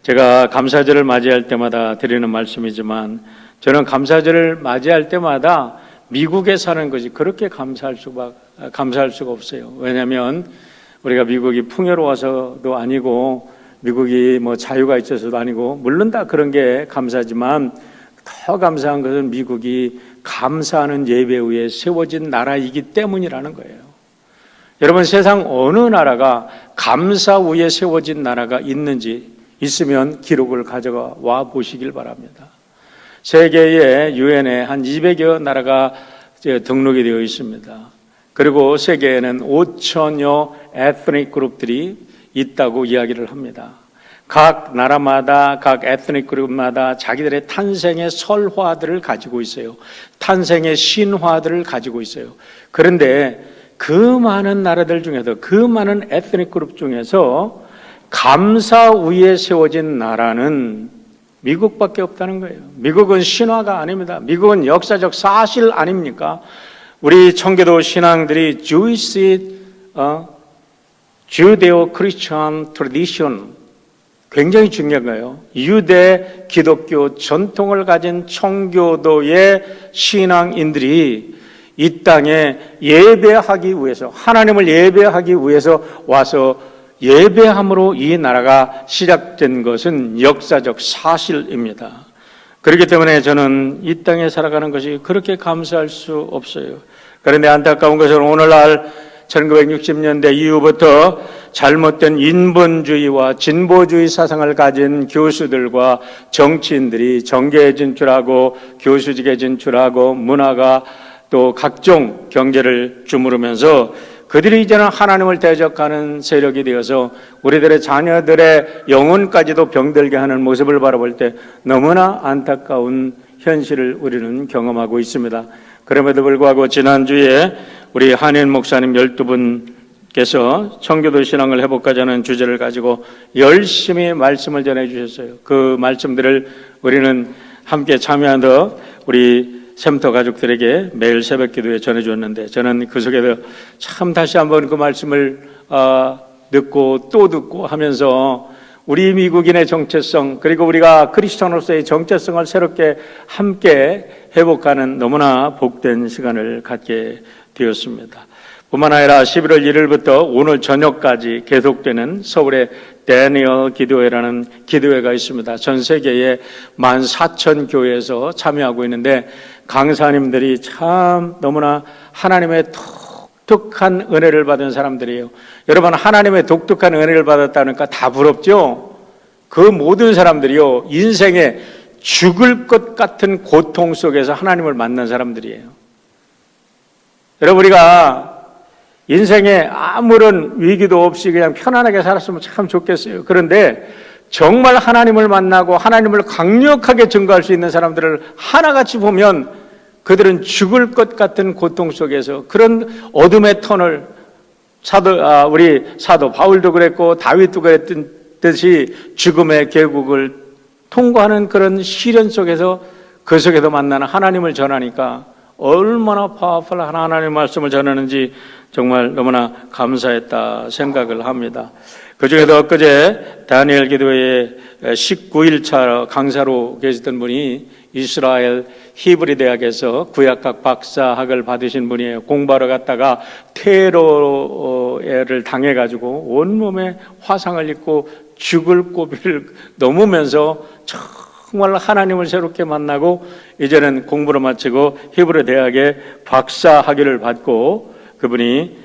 제가 감사절을 맞이할 때마다 드리는 말씀이지만 저는 감사절을 맞이할 때마다 미국에 사는 것이 그렇게 감사할 수가 없어요. 왜냐하면 우리가 미국이 풍요로워서도 아니고 미국이 뭐 자유가 있어서도 아니고, 물론 다 그런 게 감사지만 더 감사한 것은 미국이 감사하는 예배 위에 세워진 나라이기 때문이라는 거예요. 여러분, 세상 어느 나라가 감사 위에 세워진 나라가 있으면 기록을 가져와 보시길 바랍니다. 세계의 유엔에 한 200여 나라가 등록이 되어 있습니다. 그리고 세계에는 5천여 에트닉 그룹들이 있다고 이야기를 합니다. 각 나라마다, 각 에트닉 그룹마다 자기들의 탄생의 설화들을 가지고 있어요. 탄생의 신화들을 가지고 있어요. 그런데 그 많은 나라들 중에서, 그 많은 에트닉 그룹 중에서 감사 위에 세워진 나라는 미국밖에 없다는 거예요. 미국은 신화가 아닙니다. 미국은 역사적 사실 아닙니까? 우리 청교도 신앙들이 Judeo-Christian tradition, 굉장히 중요한 거예요. 유대 기독교 전통을 가진 청교도의 신앙인들이 이 땅에 예배하기 위해서, 하나님을 예배하기 위해서 와서 예배함으로 이 나라가 시작된 것은 역사적 사실입니다. 그렇기 때문에 저는 이 땅에 살아가는 것이 그렇게 감사할 수 없어요. 그런데 안타까운 것은 오늘날 1960년대 이후부터 잘못된 인본주의와 진보주의 사상을 가진 교수들과 정치인들이 정계에 진출하고 교수직에 진출하고 문화가 또 각종 경제를 주무르면서 그들이 이제는 하나님을 대적하는 세력이 되어서 우리들의 자녀들의 영혼까지도 병들게 하는 모습을 바라볼 때 너무나 안타까운 현실을 우리는 경험하고 있습니다. 그럼에도 불구하고 지난주에 우리 한인 목사님 12분께서 청교도 신앙을 회복하자 하는 주제를 가지고 열심히 말씀을 전해 주셨어요. 그 말씀들을 우리는 함께 참여하며 우리 샘터 가족들에게 매일 새벽 기도에 전해주었는데, 저는 그 속에서 참 다시 한번 그 말씀을 듣고 또 듣고 하면서 우리 미국인의 정체성, 그리고 우리가 크리스천으로서의 정체성을 새롭게 함께 회복하는 너무나 복된 시간을 갖게 되었습니다. 뿐만 아니라 11월 1일부터 오늘 저녁까지 계속되는 서울의 데니얼 기도회라는 기도회가 있습니다. 전 세계의 14,000교회에서 참여하고 있는데 강사님들이 참 너무나 하나님의 독특한 은혜를 받은 사람들이에요. 여러분, 하나님의 독특한 은혜를 받았다니까 다 부럽죠? 그 모든 사람들이요, 인생에 죽을 것 같은 고통 속에서 하나님을 만난 사람들이에요. 여러분, 우리가 인생에 아무런 위기도 없이 그냥 편안하게 살았으면 참 좋겠어요. 그런데 정말 하나님을 만나고 하나님을 강력하게 증거할 수 있는 사람들을 하나같이 보면 그들은 죽을 것 같은 고통 속에서 그런 어둠의 터널, 우리 사도 바울도 그랬고 다윗도 그랬듯이 죽음의 계곡을 통과하는 그런 시련 속에서 그 속에서 만나는 하나님을 전하니까 얼마나 파워풀한 하나님의 말씀을 전하는지 정말 너무나 감사했다 생각을 합니다. 그 중에도 엊그제 다니엘 기도회의 19일차 강사로 계시던 분이 이스라엘 히브리 대학에서 구약학 박사학을 받으신 분이에요. 공부하러 갔다가 테러를 당해가지고 온몸에 화상을 입고 죽을 고비를 넘으면서 정말 하나님을 새롭게 만나고 이제는 공부를 마치고 히브리 대학에 박사 학위를 받고 그분이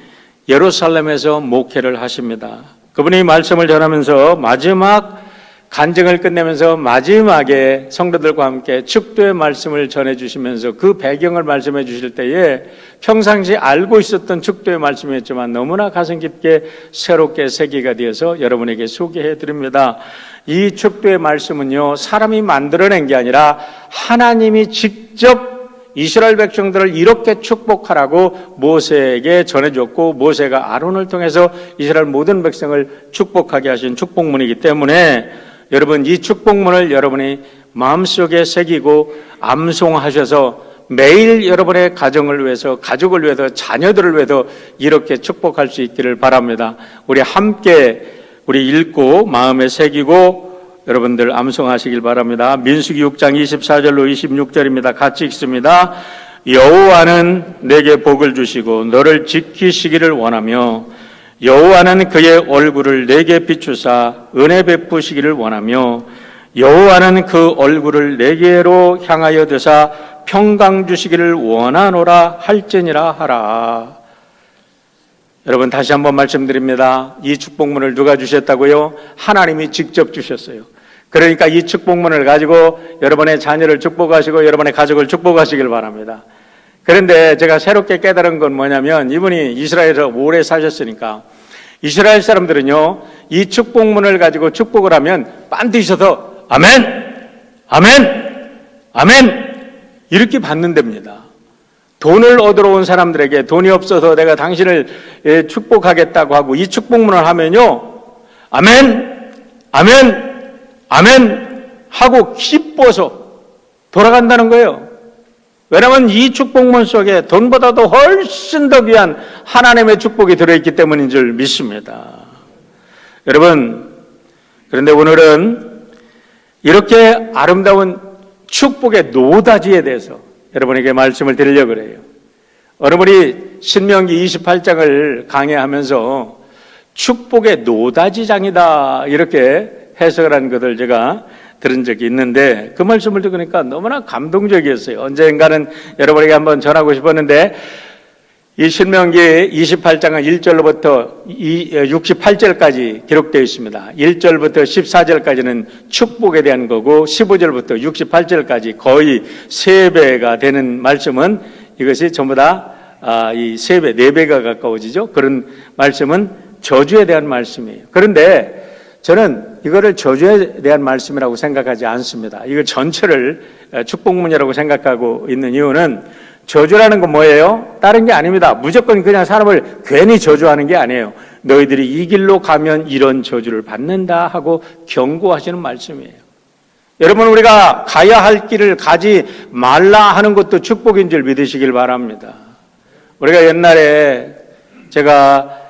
예루살렘에서 목회를 하십니다. 그분이 말씀을 전하면서 마지막 간증을 끝내면서 마지막에 성도들과 함께 축도의 말씀을 전해주시면서 그 배경을 말씀해 주실 때에 평상시 알고 있었던 축도의 말씀이었지만 너무나 가슴 깊게 새롭게 새기가 되어서 여러분에게 소개해 드립니다. 이 축도의 말씀은요, 사람이 만들어낸 게 아니라 하나님이 직접 이스라엘 백성들을 이렇게 축복하라고 모세에게 전해줬고 모세가 아론을 통해서 이스라엘 모든 백성을 축복하게 하신 축복문이기 때문에 여러분, 이 축복문을 여러분이 마음속에 새기고 암송하셔서 매일 여러분의 가정을 위해서, 가족을 위해서, 자녀들을 위해서 이렇게 축복할 수 있기를 바랍니다. 우리 함께 읽고 마음에 새기고 여러분들 암송하시길 바랍니다. 민수기 6장 24절로 26절입니다. 같이 읽습니다. 여호와는 내게 복을 주시고 너를 지키시기를 원하며 여호와는 그의 얼굴을 내게 비추사 은혜 베푸시기를 원하며 여호와는 그 얼굴을 내게로 향하여 드사 평강 주시기를 원하노라 할지니라 하라. 여러분 다시 한번 말씀드립니다. 이 축복문을 누가 주셨다고요? 하나님이 직접 주셨어요. 그러니까 이 축복문을 가지고 여러분의 자녀를 축복하시고 여러분의 가족을 축복하시길 바랍니다. 그런데 제가 새롭게 깨달은 건 뭐냐면 이분이 이스라엘에서 오래 사셨으니까 이스라엘 사람들은요 이 축복문을 가지고 축복을 하면 반드시 서서 아멘, 아멘, 아멘 이렇게 받는답니다. 돈을 얻으러 온 사람들에게 돈이 없어서 내가 당신을 축복하겠다고 하고 이 축복문을 하면요 아멘, 아멘, 아멘 하고 기뻐서 돌아간다는 거예요. 왜냐하면 이 축복문 속에 돈보다도 훨씬 더 귀한 하나님의 축복이 들어있기 때문인 줄 믿습니다. 여러분, 그런데 오늘은 이렇게 아름다운 축복의 노다지에 대해서 여러분에게 말씀을 드리려고 그래요. 여러분이 신명기 28장을 강해하면서 축복의 노다지장이다 이렇게 해석을 한 것을 제가 들은 적이 있는데 그 말씀을 듣으니까 너무나 감동적이었어요. 언젠가는 여러분에게 한번 전하고 싶었는데 이 신명기 28장은 1절로부터 68절까지 기록되어 있습니다. 1절부터 14절까지는 축복에 대한 거고 15절부터 68절까지 거의 3배가 되는 말씀은 이것이 전부 다 이 3배, 4배가 가까워지죠. 그런 말씀은 저주에 대한 말씀이에요. 그런데 저는 이거를 저주에 대한 말씀이라고 생각하지 않습니다. 이거 전체를 축복문이라고 생각하고 있는 이유는 저주라는 건 뭐예요? 다른 게 아닙니다. 무조건 그냥 사람을 괜히 저주하는 게 아니에요. 너희들이 이 길로 가면 이런 저주를 받는다 하고 경고하시는 말씀이에요. 여러분 우리가 가야 할 길을 가지 말라 하는 것도 축복인 줄 믿으시길 바랍니다. 우리가 옛날에 제가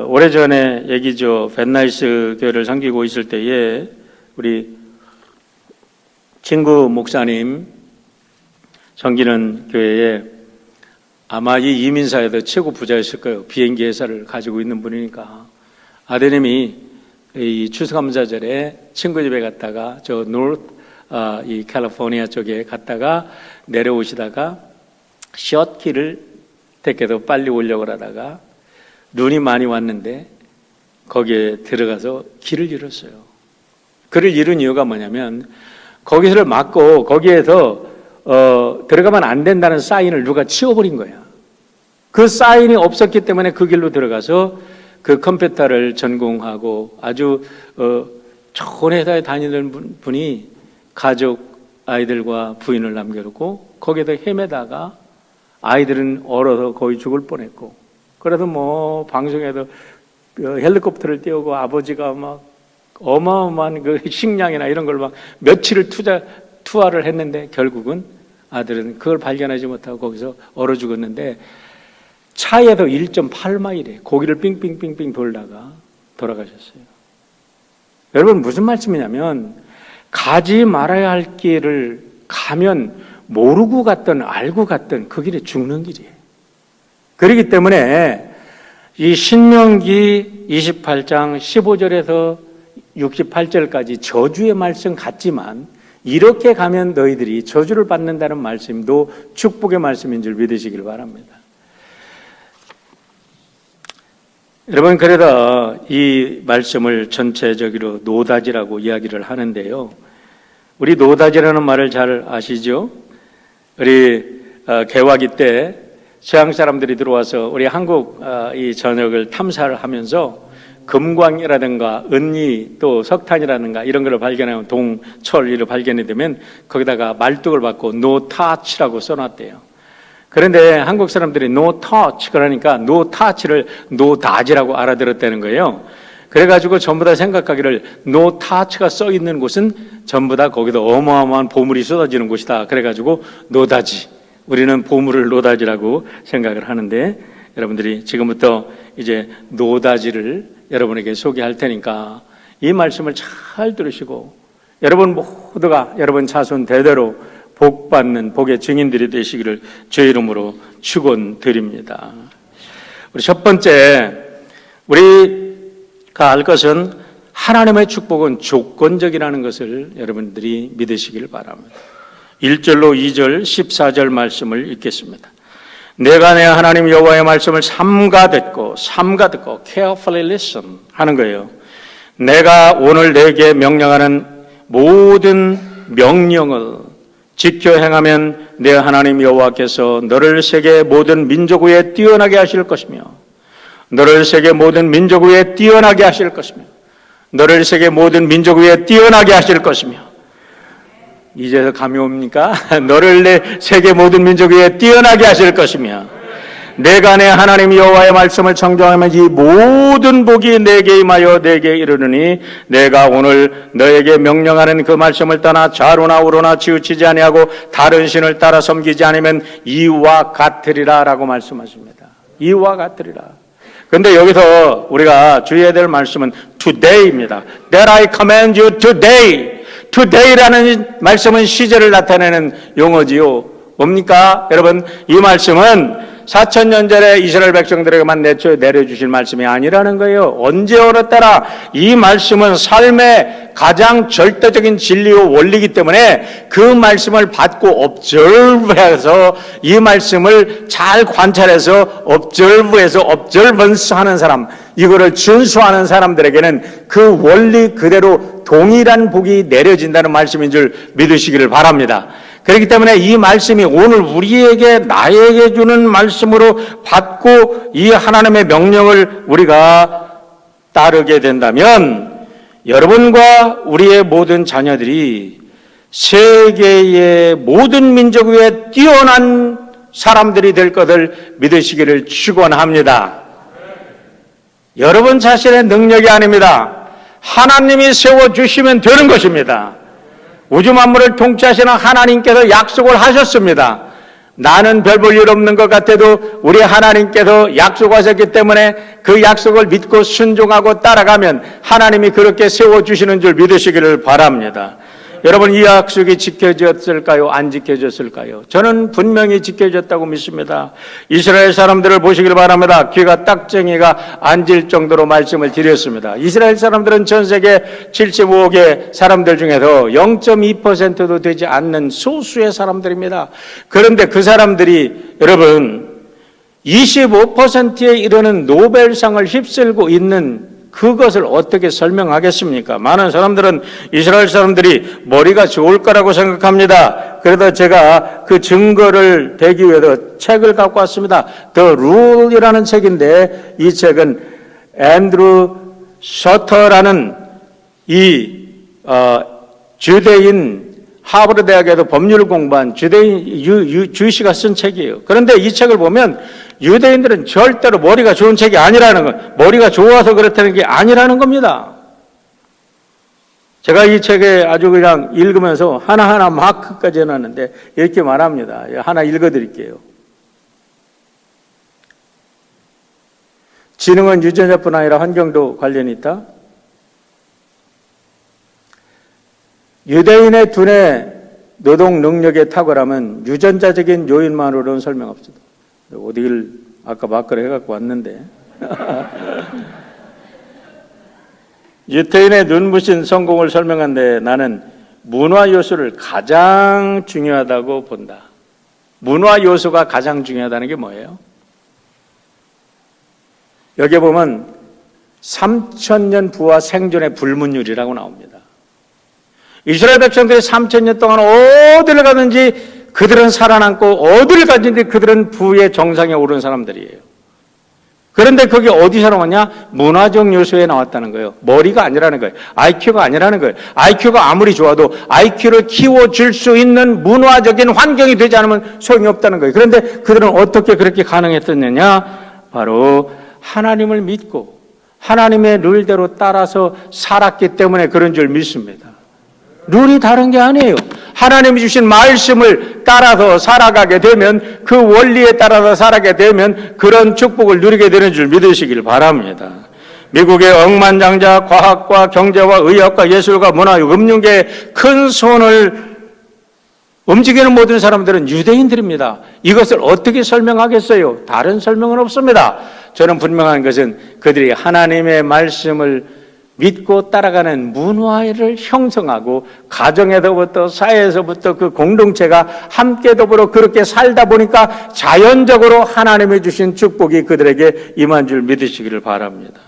오래전에 얘기죠. 벤나이스 교회를 섬기고 있을 때에 우리 친구 목사님 섬기는 교회에 아마 이 이민사에도 최고 부자였을 거예요. 비행기 회사를 가지고 있는 분이니까 아드님이 이 추수감사절에 친구 집에 갔다가 이 캘리포니아 쪽에 갔다가 내려오시다가 숏길을 택해서 빨리 오려고 하다가 눈이 많이 왔는데 거기에 들어가서 길을 잃었어요. 길을 잃은 이유가 뭐냐면 거기를 막고 거기에서 들어가면 안 된다는 사인을 누가 치워버린 거야. 그 사인이 없었기 때문에 그 길로 들어가서 그 컴퓨터를 전공하고 아주 좋은 회사에 다니는 분이 가족 아이들과 부인을 남겨놓고 거기에서 헤매다가 아이들은 얼어서 거의 죽을 뻔했고 그래도 뭐 방송에도 헬리콥터를 띄우고 아버지가 막 어마어마한 그 식량이나 이런 걸 막 며칠을 투하를 했는데 결국은 아들은 그걸 발견하지 못하고 거기서 얼어 죽었는데 차에서 1.8마일에 고기를 빙빙빙빙 돌다가 돌아가셨어요. 여러분 무슨 말씀이냐면 가지 말아야 할 길을 가면 모르고 갔든 알고 갔든 그 길이 죽는 길이에요. 그렇기 때문에 이 신명기 28장 15절에서 68절까지 저주의 말씀 같지만 이렇게 가면 너희들이 저주를 받는다는 말씀도 축복의 말씀인 줄 믿으시길 바랍니다. 여러분 그래도 이 말씀을 전체적으로 노다지라고 이야기를 하는데요. 우리 노다지라는 말을 잘 아시죠? 우리 개화기 때 서양 사람들이 들어와서 우리 한국 이 전역을 탐사를 하면서 금광이라든가 은이 또 석탄이라든가 이런 걸 발견하면 동철 이를 발견이 되면 거기다가 말뚝을 받고 No touch라고 써놨대요. 그런데 한국 사람들이 No touch 그러니까 No touch를 No touch라고 알아들었다는 거예요. 그래가지고 전부 다 생각하기를 No touch가 써 있는 곳은 전부 다 거기도 어마어마한 보물이 쏟아지는 곳이다. 그래가지고 노다지, 우리는 보물을 노다지라고 생각을 하는데 여러분들이 지금부터 이제 노다지를 여러분에게 소개할 테니까 이 말씀을 잘 들으시고 여러분 모두가 여러분 자손 대대로 복받는 복의 증인들이 되시기를 주의 이름으로 축원드립니다. 우리 첫 번째, 우리가 알 것은 하나님의 축복은 조건적이라는 것을 여러분들이 믿으시길 바랍니다. 1절로 2절 14절 말씀을 읽겠습니다. 내가 내 하나님 여호와의 말씀을 삼가 듣고 carefully listen 하는 거예요. 내가 오늘 내게 명령하는 모든 명령을 지켜 행하면 내 하나님 여호와께서 너를 세계 모든 민족 위에 뛰어나게 하실 것이며 너를 세계 모든 민족 위에 뛰어나게 하실 것이며 너를 세계 모든 민족 위에 뛰어나게 하실 것이며 이제서 감이 옵니까? 너를 내 세계 모든 민족 위에 뛰어나게 하실 것이며 내가 내 하나님 여호와의 말씀을 청정하면 이 모든 복이 내게 임하여 내게 이르느니 내가 오늘 너에게 명령하는 그 말씀을 떠나 좌로나 우로나 치우치지 아니하고 다른 신을 따라 섬기지 않으면 이와 같으리라 라고 말씀하십니다. 이와 같으리라. 그런데 여기서 우리가 주의해야 될 말씀은 today입니다. That I command you today. today라는 말씀은 시제를 나타내는 용어지요. 뭡니까? 여러분, 이 말씀은 4,000년 전에 이스라엘 백성들에게만 내려주실 말씀이 아니라는 거예요. 언제 어느 때나 이 말씀은 삶의 가장 절대적인 진리와 원리이기 때문에 그 말씀을 받고 observe해서 이 말씀을 잘 관찰해서 observance 하는 사람, 이거를 준수하는 사람들에게는 그 원리 그대로 동일한 복이 내려진다는 말씀인 줄 믿으시기를 바랍니다. 그렇기 때문에 이 말씀이 오늘 우리에게 나에게 주는 말씀으로 받고 이 하나님의 명령을 우리가 따르게 된다면 여러분과 우리의 모든 자녀들이 세계의 모든 민족 위에 뛰어난 사람들이 될 것을 믿으시기를 축원합니다. 여러분 자신의 능력이 아닙니다. 하나님이 세워주시면 되는 것입니다. 우주 만물을 통치하시는 하나님께서 약속을 하셨습니다. 나는 별 볼 일 없는 것 같아도 우리 하나님께서 약속하셨기 때문에 그 약속을 믿고 순종하고 따라가면 하나님이 그렇게 세워주시는 줄 믿으시기를 바랍니다. 여러분, 이 약속이 지켜졌을까요? 안 지켜졌을까요? 저는 분명히 지켜졌다고 믿습니다. 이스라엘 사람들을 보시길 바랍니다. 귀가 딱정이가 앉을 정도로 말씀을 드렸습니다. 이스라엘 사람들은 전 세계 75억의 사람들 중에서 0.2%도 되지 않는 소수의 사람들입니다. 그런데 그 사람들이 여러분 25%에 이르는 노벨상을 휩쓸고 있는 그것을 어떻게 설명하겠습니까? 많은 사람들은 이스라엘 사람들이 머리가 좋을 거라고 생각합니다. 그래서 제가 그 증거를 대기 위해서 책을 갖고 왔습니다. The Rule이라는 책인데 이 책은 앤드루 셔터라는 이 주대인 하버드 대학에서 법률을 공부한 주시가 쓴 책이에요. 그런데 이 책을 보면 유대인들은 절대로 머리가 좋은 책이 아니라는 거, 머리가 좋아서 그렇다는 게 아니라는 겁니다. 제가 이 책에 아주 그냥 읽으면서 하나하나 마크까지 해놨는데 이렇게 말합니다. 하나 읽어드릴게요. 지능은 유전자뿐 아니라 환경도 관련이 있다. 유대인의 두뇌 노동 능력의 탁월함은 유전자적인 요인만으로는 설명 없습니다. 어디를 아까 마크를 해갖고 왔는데 유태인의 눈부신 성공을 설명한데 나는 문화 요소를 가장 중요하다고 본다. 문화 요소가 가장 중요하다는 게 뭐예요? 여기 보면 3,000년 부와 생존의 불문율이라고 나옵니다. 이스라엘 백성들이 3,000년 동안 어디를 가든지 그들은 살아남고 어디를 가든지 그들은 부의 정상에 오른 사람들이에요. 그런데 그게 어디서 나왔냐? 문화적 요소에 나왔다는 거예요. 머리가 아니라는 거예요. IQ가 아니라는 거예요. IQ가 아무리 좋아도 IQ를 키워줄 수 있는 문화적인 환경이 되지 않으면 소용이 없다는 거예요. 그런데 그들은 어떻게 그렇게 가능했었느냐? 바로 하나님을 믿고 하나님의 룰대로 따라서 살았기 때문에 그런 줄 믿습니다. 룰이 다른 게 아니에요. 하나님이 주신 말씀을 따라서 살아가게 되면 그 원리에 따라서 살아가게 되면 그런 축복을 누리게 되는 줄 믿으시길 바랍니다. 미국의 억만장자 과학과 경제와 의학과 예술과 문화, 금융계에 큰 손을 움직이는 모든 사람들은 유대인들입니다. 이것을 어떻게 설명하겠어요? 다른 설명은 없습니다. 저는 분명한 것은 그들이 하나님의 말씀을 믿고 따라가는 문화를 형성하고 가정에서부터 사회에서부터 그 공동체가 함께 더불어 그렇게 살다 보니까 자연적으로 하나님이 주신 축복이 그들에게 임한 줄 믿으시기를 바랍니다.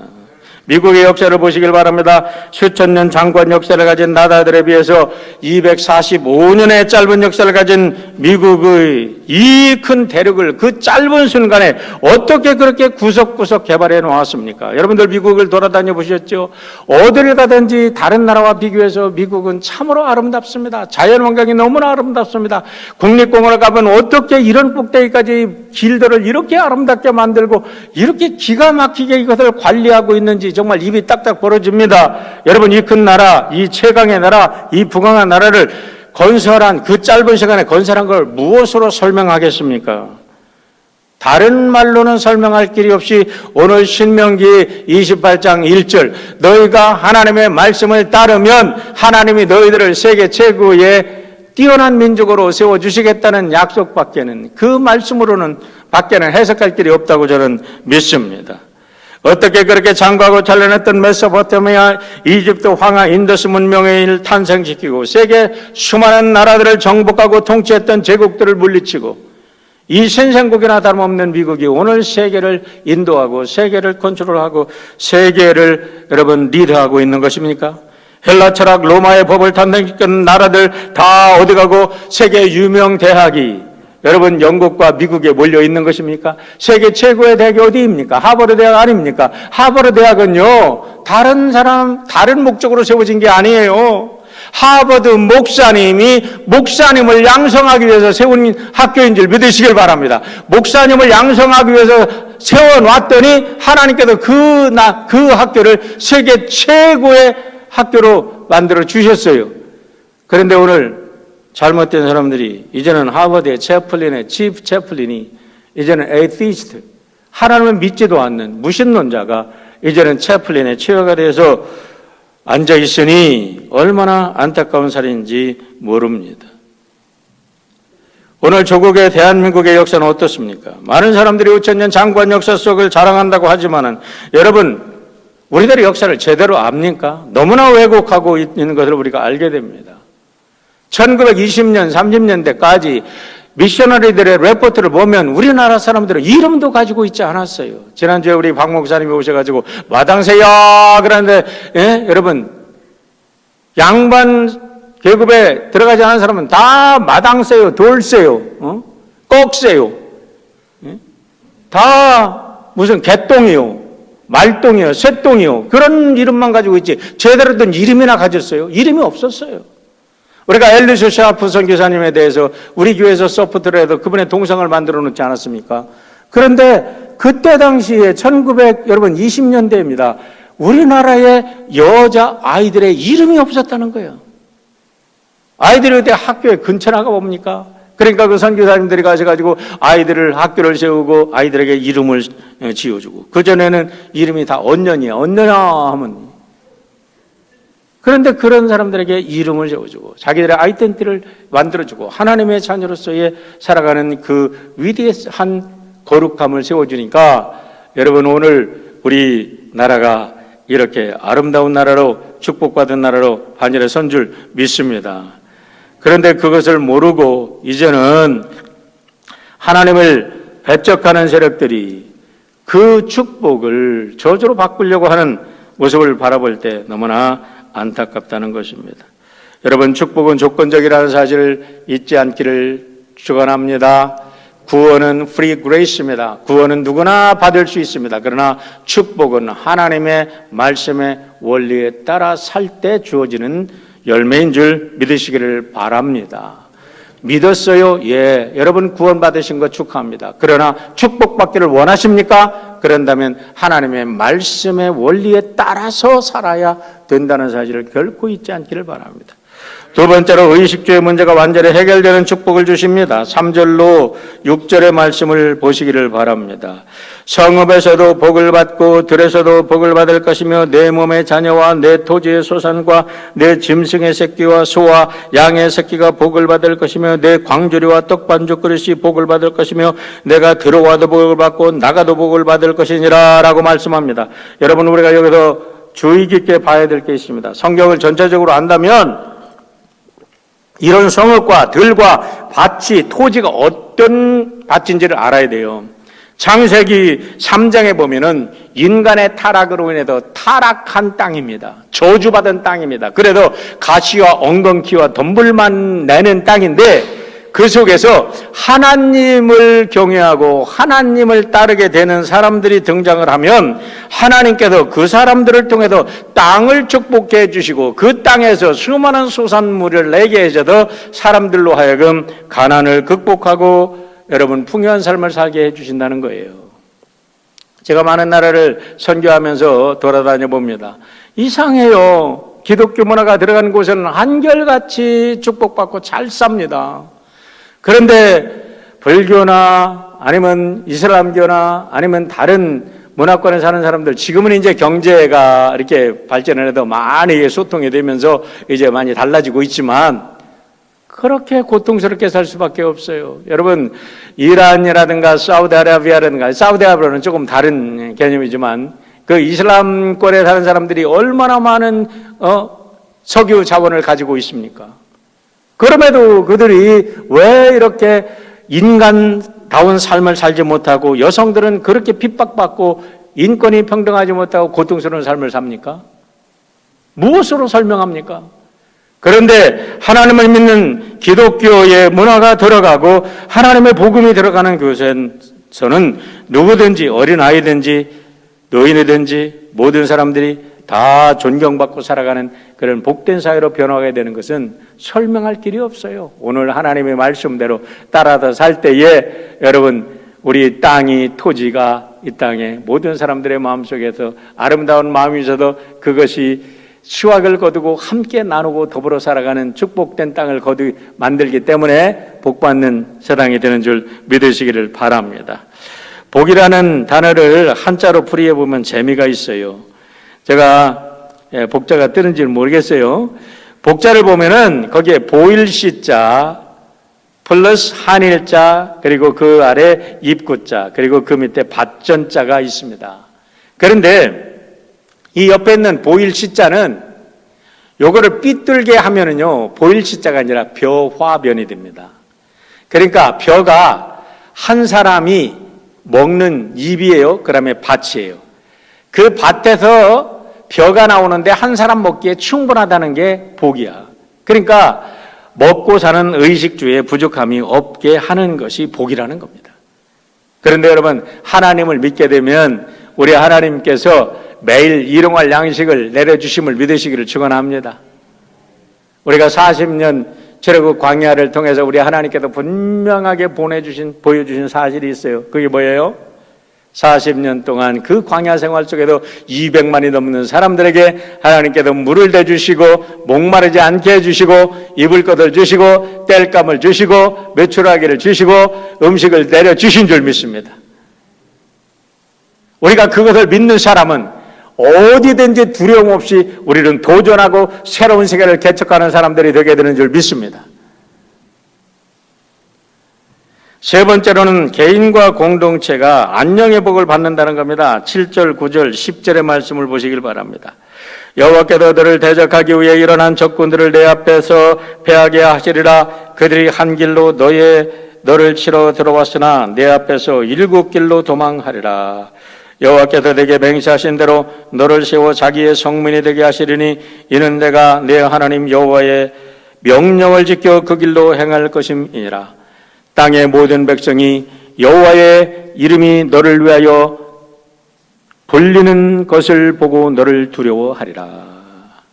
미국의 역사를 보시길 바랍니다. 수천 년 장관 역사를 가진 나라들에 비해서 245년의 짧은 역사를 가진 미국의 이 큰 대륙을 그 짧은 순간에 어떻게 그렇게 구석구석 개발해 놓았습니까? 여러분들 미국을 돌아다녀 보셨죠? 어디를 가든지 다른 나라와 비교해서 미국은 참으로 아름답습니다. 자연환경이 너무나 아름답습니다. 국립공원을 가면 어떻게 이런 꼭대기까지 길들을 이렇게 아름답게 만들고 이렇게 기가 막히게 이것을 관리하고 있는지 정말 입이 딱딱 벌어집니다. 여러분, 이 큰 나라, 이 최강의 나라, 이 부강한 나라를 건설한 그 짧은 시간에 건설한 걸 무엇으로 설명하겠습니까? 다른 말로는 설명할 길이 없이 오늘 신명기 28장 1절 너희가 하나님의 말씀을 따르면 하나님이 너희들을 세계 최고의 뛰어난 민족으로 세워주시겠다는 약속밖에는 그 말씀으로는 밖에는 해석할 길이 없다고 저는 믿습니다. 어떻게 그렇게 장구하고 찬란했던 메소포타미아, 이집트, 황하, 인더스 문명의 일 탄생시키고 세계 수많은 나라들을 정복하고 통치했던 제국들을 물리치고 이 신생국이나 다름없는 미국이 오늘 세계를 인도하고 세계를 컨트롤하고 세계를 여러분 리드하고 있는 것입니까? 헬라 철학, 로마의 법을 탄생시킨 나라들 다 어디 가고 세계 유명 대학이 여러분 영국과 미국에 몰려 있는 것입니까? 세계 최고의 대학이 어디입니까? 하버드 대학 아닙니까? 하버드 대학은요 다른 목적으로 세워진 게 아니에요. 하버드 목사님이 목사님을 양성하기 위해서 세운 학교인 줄 믿으시길 바랍니다. 목사님을 양성하기 위해서 세워놨더니 하나님께서 그 학교를 세계 최고의 학교로 만들어 주셨어요. 그런데 오늘 잘못된 사람들이 이제는 하버드의 채플린의 치프 채플린이 이제는 에이티스트, 하나님을 믿지도 않는 무신론자가 이제는 채플린의 치어가 돼서 앉아 있으니 얼마나 안타까운 사례인지 모릅니다. 오늘 조국의 대한민국의 역사는 어떻습니까? 많은 사람들이 5천년 장관 역사 속을 자랑한다고 하지만은 여러분 우리들의 역사를 제대로 압니까? 너무나 왜곡하고 있는 것을 우리가 알게 됩니다. 1920년, 30년대까지 미셔너리들의 레포트를 보면 우리나라 사람들은 이름도 가지고 있지 않았어요. 지난주에 우리 박 목사님이 오셔가지고 마당새야 그러는데 여러분 양반 계급에 들어가지 않은 사람은 다 마당새요, 돌새요, 꺽새요, 다 무슨 개똥이요, 말똥이요, 쇠똥이요 그런 이름만 가지고 있지 제대로 된 이름이나 가졌어요? 이름이 없었어요. 우리가 앨리스 샤프 선교사님에 대해서 우리 교회에서 서포트를 해도 그분의 동상을 만들어 놓지 않았습니까? 그런데 그때 당시에 1920년대입니다. 우리나라의 여자 아이들의 이름이 없었다는 거예요. 아이들이 그때 학교에 근처 나가 봅니까? 그러니까 그 선교사님들이 가셔가지고 아이들을 학교를 세우고 아이들에게 이름을 지어주고 그전에는 이름이 다 언년이야. 언년아 하면 그런데 그런 사람들에게 이름을 세워주고 자기들의 아이덴티티를 만들어주고 하나님의 자녀로서의 살아가는 그 위대한 거룩함을 세워주니까 여러분 오늘 우리 나라가 이렇게 아름다운 나라로 축복받은 나라로 반열에 선 줄 믿습니다. 그런데 그것을 모르고 이제는 하나님을 배척하는 세력들이 그 축복을 저주로 바꾸려고 하는 모습을 바라볼 때 너무나 안타깝다는 것입니다. 여러분 축복은 조건적이라는 사실을 잊지 않기를 축원합니다. 구원은 free grace입니다. 구원은 누구나 받을 수 있습니다. 그러나 축복은 하나님의 말씀의 원리에 따라 살 때 주어지는 열매인 줄 믿으시기를 바랍니다. 믿었어요? 예. 여러분 구원받으신 거 축하합니다. 그러나 축복받기를 원하십니까? 그런다면 하나님의 말씀의 원리에 따라서 살아야 된다는 사실을 결코 잊지 않기를 바랍니다. 두 번째로 의식주의 문제가 완전히 해결되는 축복을 주십니다. 3절로 6절의 말씀을 보시기를 바랍니다. 성읍에서도 복을 받고 들에서도 복을 받을 것이며 내 몸의 자녀와 내 토지의 소산과 내 짐승의 새끼와 소와 양의 새끼가 복을 받을 것이며 내 광주리와 떡반죽 그릇이 복을 받을 것이며 내가 들어와도 복을 받고 나가도 복을 받을 것이니라 라고 말씀합니다. 여러분, 우리가 여기서 주의 깊게 봐야 될 게 있습니다. 성경을 전체적으로 안다면 이런 성읍과 들과 밭이, 토지가 어떤 밭인지를 알아야 돼요. 창세기 3장에 보면은 인간의 타락으로 인해서 타락한 땅입니다. 저주받은 땅입니다. 그래도 가시와 엉겅퀴와 덤불만 내는 땅인데 그 속에서 하나님을 경외하고 하나님을 따르게 되는 사람들이 등장을 하면 하나님께서 그 사람들을 통해서 땅을 축복해 해주시고 그 땅에서 수많은 소산물을 내게 해줘서 사람들로 하여금 가난을 극복하고 여러분 풍요한 삶을 살게 해주신다는 거예요. 제가 많은 나라를 선교하면서 돌아다녀 봅니다. 이상해요. 기독교 문화가 들어가는 곳은 한결같이 축복받고 잘 삽니다. 그런데 불교나 아니면 이슬람교나 아니면 다른 문화권에 사는 사람들, 지금은 이제 경제가 이렇게 발전을 해도 많이 소통이 되면서 이제 많이 달라지고 있지만 그렇게 고통스럽게 살 수밖에 없어요. 여러분, 이란이라든가 사우디아라비아라든가, 사우디아라비아는 조금 다른 개념이지만 그 이슬람권에 사는 사람들이 얼마나 많은 석유 자원을 가지고 있습니까? 그럼에도 그들이 왜 이렇게 인간다운 삶을 살지 못하고 여성들은 그렇게 핍박받고 인권이 평등하지 못하고 고통스러운 삶을 삽니까? 무엇으로 설명합니까? 그런데 하나님을 믿는 기독교의 문화가 들어가고 하나님의 복음이 들어가는 곳에서는 누구든지 어린아이든지 노인이든지 모든 사람들이 다 존경받고 살아가는 그런 복된 사회로 변화하게 되는 것은 설명할 길이 없어요. 오늘 하나님의 말씀대로 따라서 살 때에 여러분, 우리 땅이, 토지가 이 땅에 모든 사람들의 마음속에서 아름다운 마음이 있어도 그것이 수확을 거두고 함께 나누고 더불어 살아가는 축복된 땅을 만들기 때문에 복받는 세상이 되는 줄 믿으시기를 바랍니다. 복이라는 단어를 한자로 풀이해 보면 재미가 있어요. 제가 복자가 뜨는지는 모르겠어요. 복자를 보면은 거기에 보일시자 플러스 한일자 그리고 그 아래 입구자 그리고 그 밑에 밭전자가 있습니다. 그런데 이 옆에 있는 보일시자는 요거를 삐뚤게 하면은요 보일시자가 아니라 벼화변이 됩니다. 그러니까 벼가 한 사람이 먹는 입이에요. 그다음에 밭이에요. 그 밭에서 벼가 나오는데 한 사람 먹기에 충분하다는 게 복이야. 그러니까 먹고 사는 의식주에 부족함이 없게 하는 것이 복이라는 겁니다. 그런데 여러분, 하나님을 믿게 되면 우리 하나님께서 매일 일용할 양식을 내려주심을 믿으시기를 축원합니다. 우리가 40년 출애굽 광야를 통해서 우리 하나님께서 분명하게 보여주신 사실이 있어요. 그게 뭐예요? 40년 동안 그 광야 생활 속에도 200만이 넘는 사람들에게 하나님께서 물을 대주시고 목마르지 않게 해주시고 입을 것을 주시고 땔감을 주시고 메추라기를 주시고 음식을 내려주신 줄 믿습니다. 우리가 그것을 믿는 사람은 어디든지 두려움 없이 우리는 도전하고 새로운 세계를 개척하는 사람들이 되게 되는 줄 믿습니다. 세 번째로는 개인과 공동체가 안녕의 복을 받는다는 겁니다. 7절, 9절, 10절의 말씀을 보시길 바랍니다. 여호와께서 너를 대적하기 위해 일어난 적군들을 내 앞에서 패하게 하시리라. 그들이 한 길로 너를 치러 들어왔으나 내 앞에서 7 길로 도망하리라. 여호와께서 내게 맹세하신 대로 너를 세워 자기의 성민이 되게 하시리니 이는 내가 내 하나님 여호와의 명령을 지켜 그 길로 행할 것임이니라. 땅의 모든 백성이 여호와의 이름이 너를 위하여 불리는 것을 보고 너를 두려워하리라.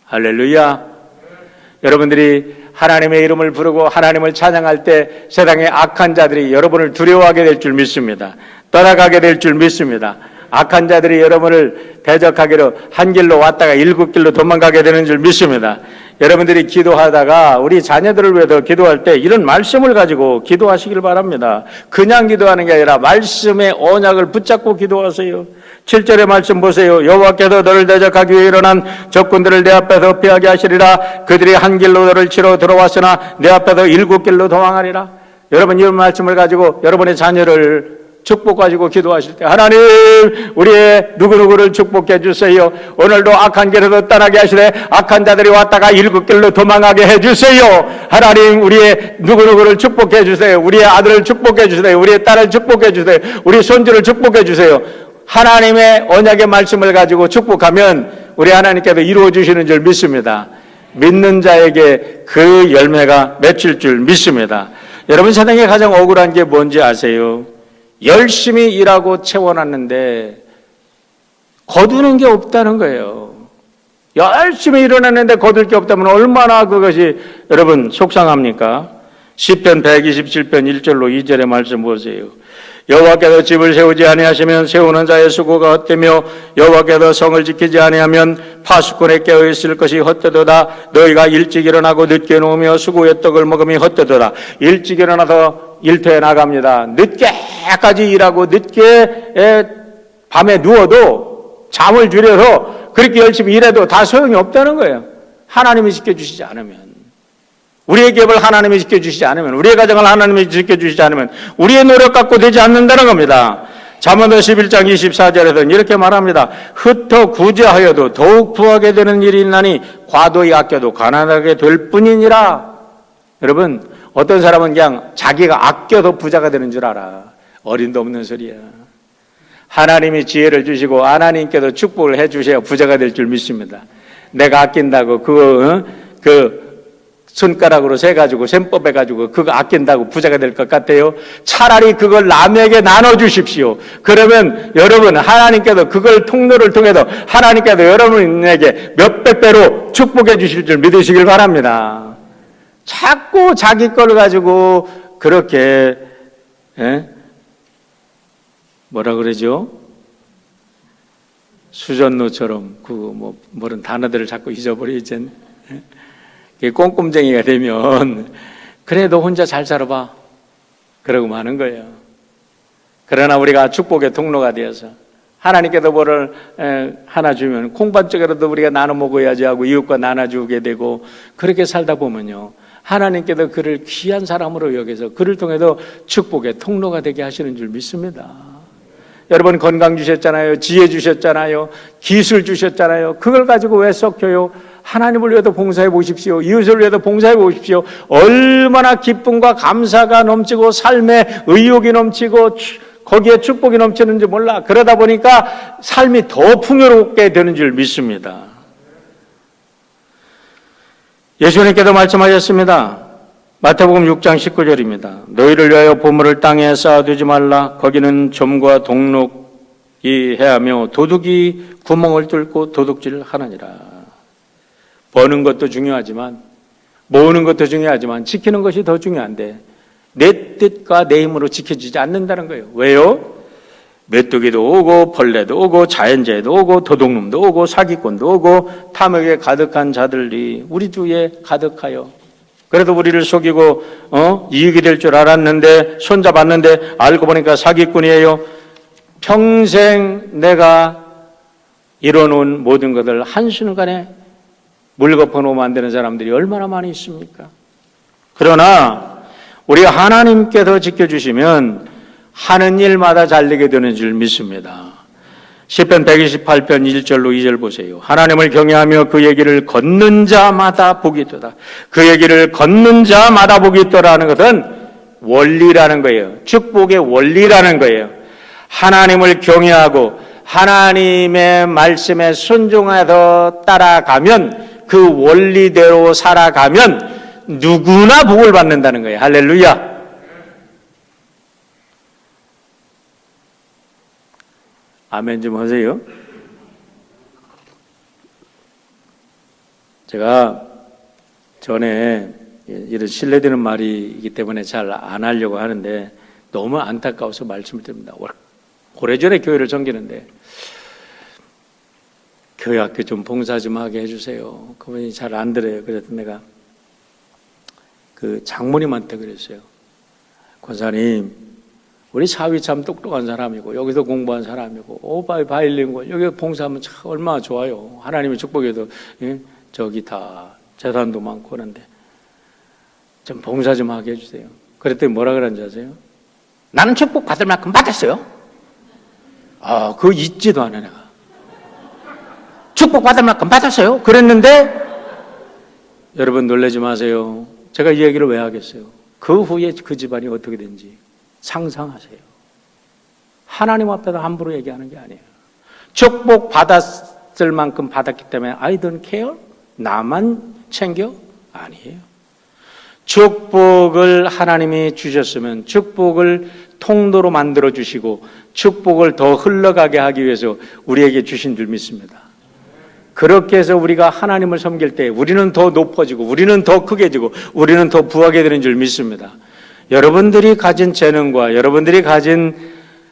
할렐루야. 여러분들이 하나님의 이름을 부르고 하나님을 찬양할 때 세상의 악한 자들이 여러분을 두려워하게 될 줄 믿습니다. 떠나가게 될 줄 믿습니다. 악한 자들이 여러분을 대적하기로 한 길로 왔다가 7 길로 도망가게 되는 줄 믿습니다. 여러분들이 기도하다가 우리 자녀들을 위해서 기도할 때 이런 말씀을 가지고 기도하시길 바랍니다. 그냥 기도하는 게 아니라 말씀의 언약을 붙잡고 기도하세요. 7절의 말씀 보세요. 여호와께서 너를 대적하기 위해 일어난 적군들을 내 앞에서 피하게 하시리라. 그들이 한 길로 너를 치러 들어왔으나 내 앞에서 7길로 도망하리라. 여러분, 이런 말씀을 가지고 여러분의 자녀를 축복 가지고 기도하실 때, 하나님 우리의 누구누구를 축복해 주세요. 오늘도 악한 길에서 떠나게 하시되 악한 자들이 왔다가 7길로 도망하게 해주세요. 하나님 우리의 누구누구를 축복해 주세요. 우리의 아들을 축복해 주세요. 우리의 딸을 축복해 주세요. 우리 손주를 축복해 주세요. 하나님의 언약의 말씀을 가지고 축복하면 우리 하나님께서 이루어 주시는 줄 믿습니다. 믿는 자에게 그 열매가 맺힐 줄 믿습니다. 여러분, 세상에 가장 억울한 게 뭔지 아세요? 열심히 일하고 채워놨는데 거두는 게 없다는 거예요. 열심히 일어났는데 거둘 게 없다면 얼마나 그것이 여러분 속상합니까? 시편 127편 1절로 2절의 말씀 보세요. 여호와께서 집을 세우지 아니하시면 세우는 자의 수고가 헛되며 여호와께서 성을 지키지 아니하면 파수꾼에 깨어있을 것이 헛되도다. 너희가 일찍 일어나고 늦게 누우며 수고의 떡을 먹음이 헛되도다. 일찍 일어나서 일터에 나갑니다. 늦게까지 일하고 늦게 밤에 누워도 잠을 줄여서 그렇게 열심히 일해도 다 소용이 없다는 거예요. 하나님이 지켜주시지 않으면, 우리의 기업을 하나님이 지켜주시지 않으면, 우리의 가정을 하나님이 지켜주시지 않으면 우리의 노력 갖고 되지 않는다는 겁니다. 잠언도 11장 24절에서는 이렇게 말합니다. 흩어 구제하여도 더욱 부하게 되는 일이 있나니 과도히 아껴도 가난하게 될 뿐이니라. 여러분, 어떤 사람은 그냥 자기가 아껴도 부자가 되는 줄 알아. 어림도 없는 소리야. 하나님이 지혜를 주시고 하나님께서 축복을 해 주셔야 부자가 될 줄 믿습니다. 내가 아낀다고 그 손가락으로 세가지고 셈법해가지고 그거 아낀다고 부자가 될 것 같아요? 차라리 그걸 남에게 나눠주십시오. 그러면 여러분, 하나님께서 그걸 통로를 통해서 하나님께서 여러분에게 몇백 배로 축복해 주실 줄 믿으시길 바랍니다. 자꾸 자기 걸 가지고 그렇게 뭐라 그러죠? 수전노처럼 뭐런 단어들을 자꾸 잊어버리지. 꼼꼼쟁이가 되면 그래 너 혼자 잘 살아봐 그러고 마는 거예요. 그러나 우리가 축복의 통로가 되어서 하나님께서 뭐를 하나 주면 콩밥쪽이라도 우리가 나눠 먹어야지 하고 이웃과 나눠주게 되고 그렇게 살다 보면요, 하나님께서 그를 귀한 사람으로 여겨서 그를 통해서 축복의 통로가 되게 하시는 줄 믿습니다. 여러분, 건강 주셨잖아요. 지혜 주셨잖아요. 기술 주셨잖아요. 그걸 가지고 왜 썩혀요? 하나님을 위해서 봉사해 보십시오. 이웃을 위해서 봉사해 보십시오. 얼마나 기쁨과 감사가 넘치고 삶에 의욕이 넘치고 거기에 축복이 넘치는지 몰라. 그러다 보니까 삶이 더 풍요롭게 되는 줄 믿습니다. 예수님께서 말씀하셨습니다. 마태복음 6장 19절입니다. 너희를 위하여 보물을 땅에 쌓아두지 말라. 거기는 점과 동록이 해하며 도둑이 구멍을 뚫고 도둑질을 하느니라. 버는 것도 중요하지만, 모으는 것도 중요하지만 지키는 것이 더 중요한데 내 뜻과 내 힘으로 지켜지지 않는다는 거예요. 왜요? 메뚜기도 오고 벌레도 오고 자연재해도 오고 도둑놈도 오고 사기꾼도 오고 탐욕에 가득한 자들이 우리 주위에 가득하여, 그래도 우리를 속이고 이익이 될 줄 알았는데 손잡았는데 알고 보니까 사기꾼이에요. 평생 내가 이뤄놓은 모든 것을 한순간에 물거퍼놓으면 안 되는 사람들이 얼마나 많이 있습니까? 그러나 우리 하나님께서 지켜주시면 하는 일마다 잘되게 되는 줄 믿습니다. 시편 128편 1절로 2절 보세요. 하나님을 경외하며 그 얘기를 걷는 자마다 복이 있도다. 그 얘기를 걷는 자마다 복이 있도라는 것은 원리라는 거예요. 축복의 원리라는 거예요. 하나님을 경외하고 하나님의 말씀에 순종해서 따라가면, 그 원리대로 살아가면 누구나 복을 받는다는 거예요. 할렐루야. 아멘 좀 하세요. 제가 전에 이런 신뢰되는 말이기 때문에 잘 안 하려고 하는데 너무 안타까워서 말씀을 드립니다. 오래전에 교회를 섬기는데 교회 학교 좀 봉사 좀 하게 해주세요. 그분이 잘 안 들어요. 그래서 내가 그 장모님한테 그랬어요. 권사님, 우리 사위 참 똑똑한 사람이고 여기서 공부한 사람이고 오바이 바일링고 여기 봉사하면 참 얼마나 좋아요. 하나님의 축복에도 저기 다 재산도 많고 그런데 좀 봉사 좀 하게 해주세요. 그랬더니 뭐라 그런지 아세요? 나는 축복 받을 만큼 받았어요. 그거 잊지도 않아 내가. 축복 받을 만큼 받았어요. 그랬는데 여러분 놀라지 마세요. 제가 이 얘기를 왜 하겠어요? 그 후에 그 집안이 어떻게 된지 상상하세요. 하나님 앞에서 함부로 얘기하는 게 아니에요. 축복 받았을 만큼 받았기 때문에 I don't care? 나만 챙겨? 아니에요. 축복을 하나님이 주셨으면 축복을 통로로 만들어 주시고 축복을 더 흘러가게 하기 위해서 우리에게 주신 줄 믿습니다. 그렇게 해서 우리가 하나님을 섬길 때 우리는 더 높아지고 우리는 더 크게 지고 우리는 더 부하게 되는 줄 믿습니다. 여러분들이 가진 재능과 여러분들이 가진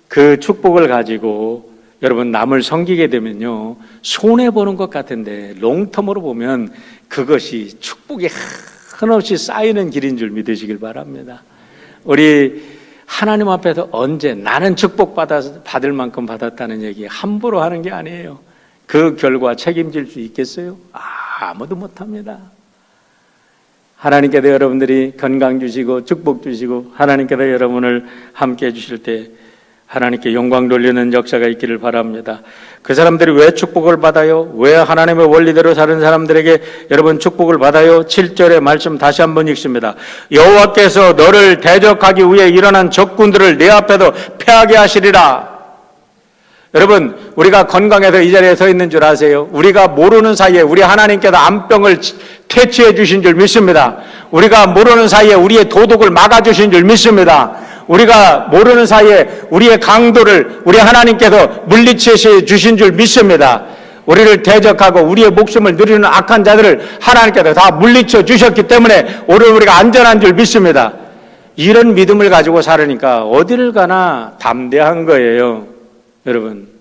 그 축복을 가지고 여러분 남을 섬기게 되면요 손해보는 것 같은데 롱텀으로 보면 그것이 축복이 한없이 쌓이는 길인 줄 믿으시길 바랍니다. 우리 하나님 앞에서 언제 나는 축복 받을 만큼 받았다는 얘기 함부로 하는 게 아니에요. 그 결과 책임질 수 있겠어요? 아무도 못합니다. 하나님께서 여러분들이 건강 주시고 축복 주시고 하나님께서 여러분을 함께 해주실 때 하나님께 영광 돌리는 역사가 있기를 바랍니다. 그 사람들이 왜 축복을 받아요? 왜 하나님의 원리대로 사는 사람들에게 여러분 축복을 받아요? 7절의 말씀 다시 한번 읽습니다. 여호와께서 너를 대적하기 위해 일어난 적군들을 내 앞에도 패하게 하시리라. 여러분 우리가 건강해서 이 자리에 서 있는 줄 아세요? 우리가 모르는 사이에 우리 하나님께서 암병을 퇴치해 주신 줄 믿습니다. 우리가 모르는 사이에 우리의 도둑을 막아주신 줄 믿습니다. 우리가 모르는 사이에 우리의 강도를 우리 하나님께서 물리쳐 주신 줄 믿습니다. 우리를 대적하고 우리의 목숨을 누리는 악한 자들을 하나님께서 다 물리쳐 주셨기 때문에 오늘 우리가 안전한 줄 믿습니다. 이런 믿음을 가지고 살으니까 어디를 가나 담대한 거예요. 여러분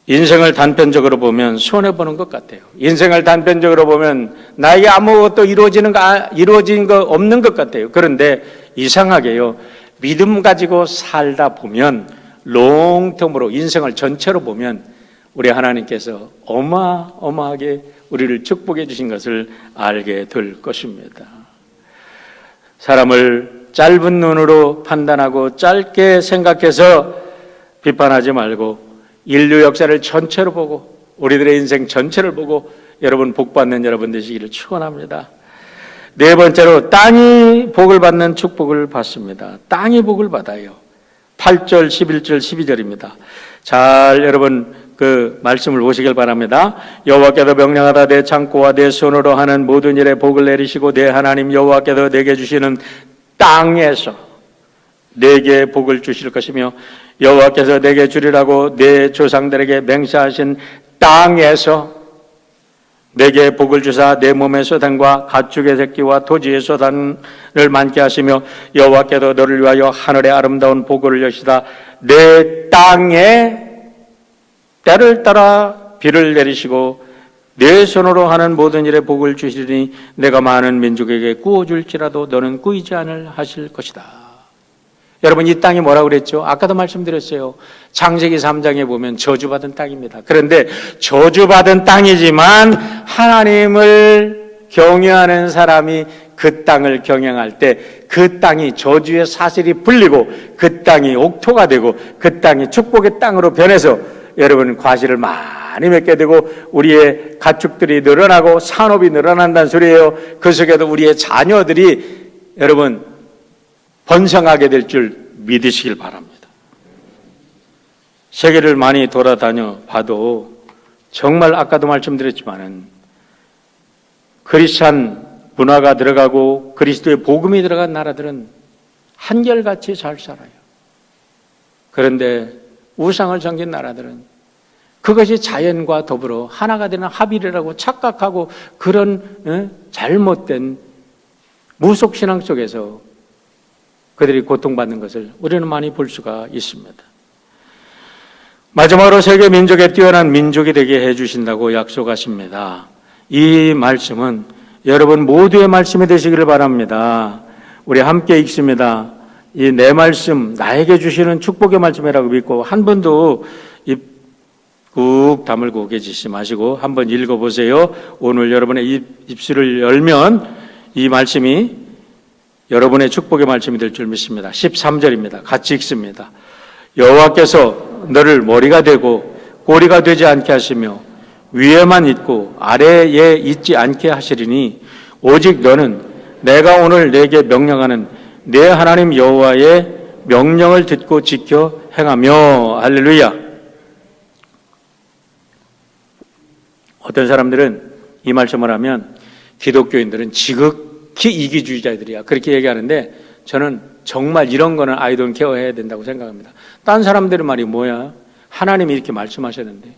인생을 단편적으로 보면 손해보는 것 같아요. 인생을 단편적으로 보면 나에게 아무것도 이루어진 거 없는 것 같아요. 그런데 이상하게요 믿음 가지고 살다 보면 롱텀으로 인생을 전체로 보면 우리 하나님께서 어마어마하게 우리를 축복해 주신 것을 알게 될 것입니다. 사람을 짧은 눈으로 판단하고 짧게 생각해서 비판하지 말고 인류 역사를 전체로 보고 우리들의 인생 전체를 보고 여러분 복받는 여러분 되시기를 축원합니다. 네 번째로 땅이 복을 받는 축복을 받습니다. 땅이 복을 받아요. 8절, 11절, 12절입니다. 잘 여러분 그 말씀을 보시길 바랍니다. 여호와께서 명령하다 내 창고와 내 손으로 하는 모든 일에 복을 내리시고 내 하나님 여호와께서 내게 주시는 땅에서 내게 복을 주실 것이며 여호와께서 내게 주리라고 내 조상들에게 맹세하신 땅에서 내게 복을 주사 내 몸의 소단과 가축의 새끼와 토지의 소단을 많게 하시며 여호와께서 너를 위하여 하늘의 아름다운 복을 여시다 내 땅에 때를 따라 비를 내리시고 내 손으로 하는 모든 일에 복을 주시리니 내가 많은 민족에게 구워줄지라도 너는 꾸이지 않을 하실 것이다. 여러분 이 땅이 뭐라고 그랬죠? 아까도 말씀드렸어요. 창세기 3장에 보면 저주받은 땅입니다. 그런데 저주받은 땅이지만 하나님을 경외하는 사람이 그 땅을 경영할 때 그 땅이 저주의 사슬이 풀리고 그 땅이 옥토가 되고 그 땅이 축복의 땅으로 변해서 여러분 과실을 많이 맺게 되고 우리의 가축들이 늘어나고 산업이 늘어난다는 소리예요. 그 속에도 우리의 자녀들이 여러분 번성하게 될 줄 믿으시길 바랍니다. 세계를 많이 돌아다녀 봐도 정말 아까도 말씀드렸지만은 크리스찬 문화가 들어가고 그리스도의 복음이 들어간 나라들은 한결같이 잘 살아요. 그런데 우상을 섬긴 나라들은 그것이 자연과 더불어 하나가 되는 합일이라고 착각하고 그런 잘못된 무속신앙 속에서 그들이 고통받는 것을 우리는 많이 볼 수가 있습니다. 마지막으로 세계 민족에 뛰어난 민족이 되게 해주신다고 약속하십니다. 이 말씀은 여러분 모두의 말씀이 되시기를 바랍니다. 우리 함께 읽습니다. 이 내 말씀, 나에게 주시는 축복의 말씀이라고 믿고 한 번도 입 꾹 다물고 계시지 마시고 한번 읽어보세요. 오늘 여러분의 입술을 열면 이 말씀이 여러분의 축복의 말씀이 될 줄 믿습니다. 13절입니다. 같이 읽습니다. 여호와께서 너를 머리가 되고 꼬리가 되지 않게 하시며 위에만 있고 아래에 있지 않게 하시리니 오직 너는 내가 오늘 내게 명령하는 내 하나님 여호와의 명령을 듣고 지켜 행하며. 할렐루야. 어떤 사람들은 이 말씀을 하면 기독교인들은 지극히 이기주의자들이야 그렇게 얘기하는데 저는 정말 이런 거는 I don't care 해야 된다고 생각합니다. 딴 사람들의 말이 뭐야? 하나님이 이렇게 말씀하셨는데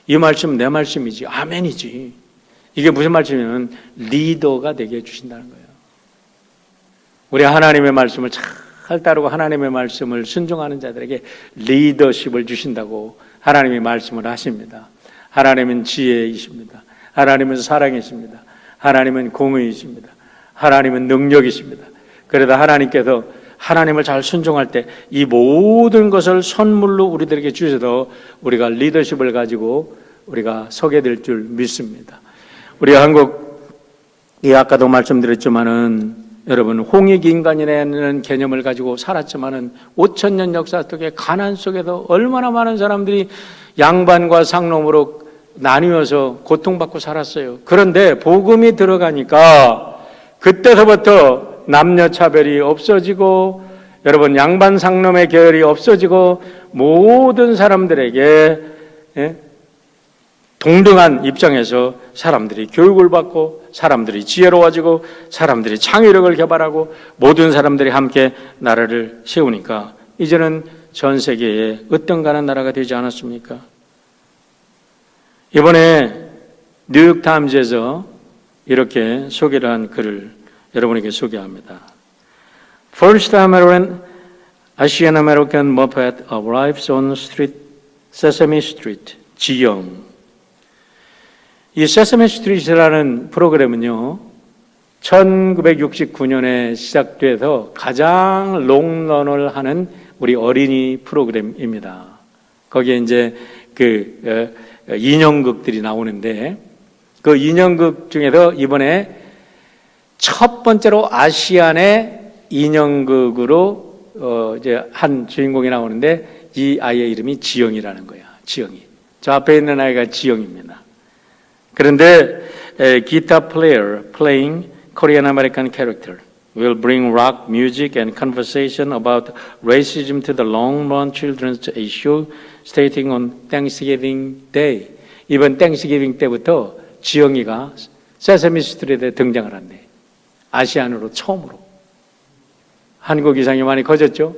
이 말씀은 내 말씀이지 아멘이지. 이게 무슨 말씀이냐면 리더가 되게 해주신다는 거예요. 우리 하나님의 말씀을 잘 따르고 하나님의 말씀을 순종하는 자들에게 리더십을 주신다고 하나님이 말씀을 하십니다. 하나님은 지혜이십니다. 하나님은 사랑이십니다. 하나님은 공의이십니다. 하나님은 능력이십니다. 그러다 하나님께서 하나님을 잘 순종할 때 이 모든 것을 선물로 우리들에게 주셔서 우리가 리더십을 가지고 우리가 서게 될 줄 믿습니다. 우리 한국이 아까도 말씀드렸지만은 여러분 홍익인간이라는 개념을 가지고 살았지만은 5,000년 역사 속에 가난 속에서 얼마나 많은 사람들이 양반과 상놈으로 나뉘어서 고통받고 살았어요. 그런데 복음이 들어가니까 그때서부터 남녀 차별이 없어지고 여러분 양반 상놈의 계열이 없어지고 모든 사람들에게 동등한 입장에서 사람들이 교육을 받고 사람들이 지혜로워지고 사람들이 창의력을 개발하고 모든 사람들이 함께 나라를 세우니까 이제는 전 세계에 으뜸가는 나라가 되지 않았습니까? 이번에 뉴욕타임즈에서 이렇게 소개를 한 글을 여러분에게 소개합니다. First Asian American Muppet arrives on Sesame Street, 지영. 이 Sesame Street이라는 프로그램은요, 1969년에 시작돼서 가장 롱런을 하는 우리 어린이 프로그램입니다. 거기에 이제 인형극들이 나오는데 그 인형극 중에서 이번에 첫 번째로 아시안의 인형극으로 이제 한 주인공이 나오는데 이 아이의 이름이 지영이라는 거야. 지영이. 저 앞에 있는 아이가 지영입니다. 그런데 기타 player playing Korean American character will bring rock music and conversation about racism to the long-run children's issue starting on Thanksgiving Day. 이번 땡스기빙 때부터 지영이가 세세미 스트리트에 등장을 한대. 아시안으로 처음으로. 한국 이상이 많이 커졌죠?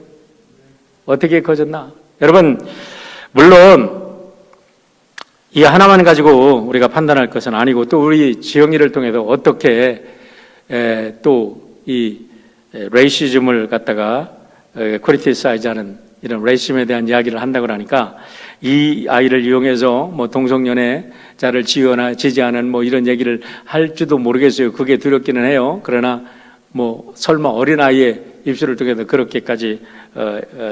어떻게 커졌나? 여러분, 물론 이 하나만 가지고 우리가 판단할 것은 아니고 또 우리 지영이를 통해서 어떻게 또 이 레이시즘을 갖다가 크리티사이즈하는 이런 레이시즘에 대한 이야기를 한다고 하니까 이 아이를 이용해서 뭐 동성연애자를 지지하는 뭐 이런 얘기를 할지도 모르겠어요. 그게 두렵기는 해요. 그러나 뭐 설마 어린아이의 입술을 통해서 그렇게까지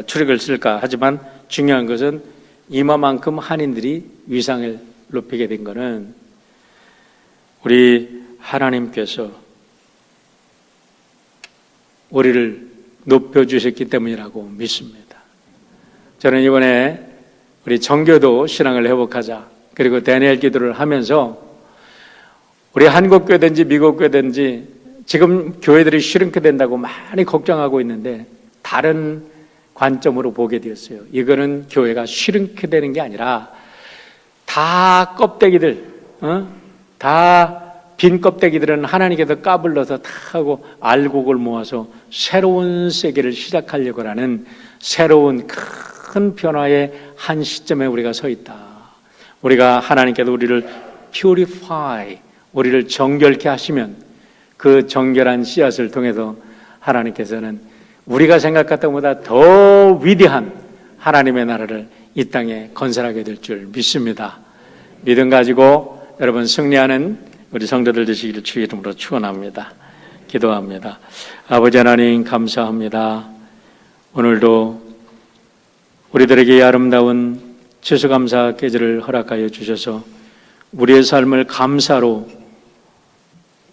추력을 쓸까 하지만 중요한 것은 이마만큼 한인들이 위상을 높이게 된 것은 우리 하나님께서 우리를 높여주셨기 때문이라고 믿습니다. 저는 이번에 우리 정교도 신앙을 회복하자 그리고 다니엘 기도를 하면서 우리 한국 교회든지 미국 교회든지 지금 교회들이 슈링크 된다고 많이 걱정하고 있는데 다른 관점으로 보게 되었어요. 이거는 교회가 슈링크 되는 게 아니라 다 껍데기들, 다 빈 껍데기들은 하나님께서 까불러서 다 하고 알곡을 모아서 새로운 세계를 시작하려고 하는 새로운 큰 변화의 한 시점에 우리가 서 있다. 우리가 하나님께서 우리를 purify, 우리를 정결케 하시면 그 정결한 씨앗을 통해서 하나님께서는 우리가 생각했던 것보다 더 위대한 하나님의 나라를 이 땅에 건설하게 될 줄 믿습니다. 믿음 가지고 여러분 승리하는 우리 성도들 되시기를 주의 이름으로 축원합니다. 기도합니다. 아버지 하나님 감사합니다. 오늘도 우리들에게 아름다운 추수감사 계절을 허락하여 주셔서 우리의 삶을 감사로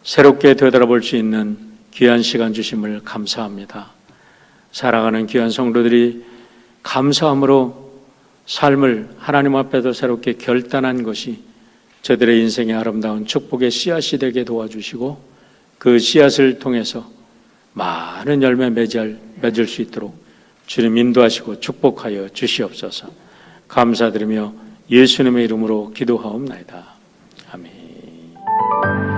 새롭게 되돌아볼 수 있는 귀한 시간 주심을 감사합니다. 살아가는 귀한 성도들이 감사함으로 삶을 하나님 앞에서 새롭게 결단한 것이 저들의 인생의 아름다운 축복의 씨앗이 되게 도와주시고 그 씨앗을 통해서 많은 열매 맺을 수 있도록 주님 인도하시고 축복하여 주시옵소서. 감사드리며 예수님의 이름으로 기도하옵나이다. 아멘.